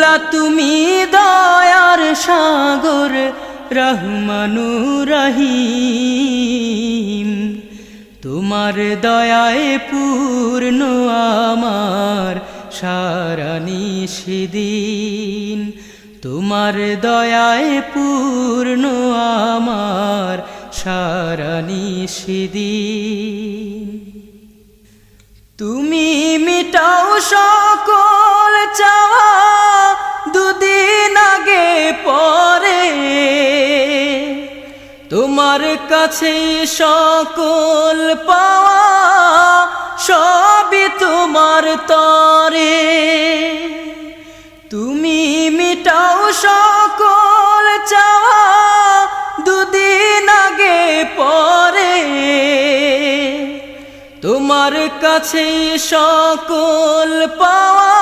মৌলা তুমি দয়ার সাগর রহমানুর রহিম, তোমার দয়ায় পূর্ণ আমার সারা নিশিদিন, তোমার দয়ায় পূর্ণ আমার সারা নিশিদিন। তুমি মিটাও সকল চাওয়া দুদিন আগে পরে, তোমার কাছে সকল পাওয়া সবই তোমার তরে। তুমি মিটাও সকল চাওয়া দুদিন আগে পরে, তোমার কাছে সকল পাওয়া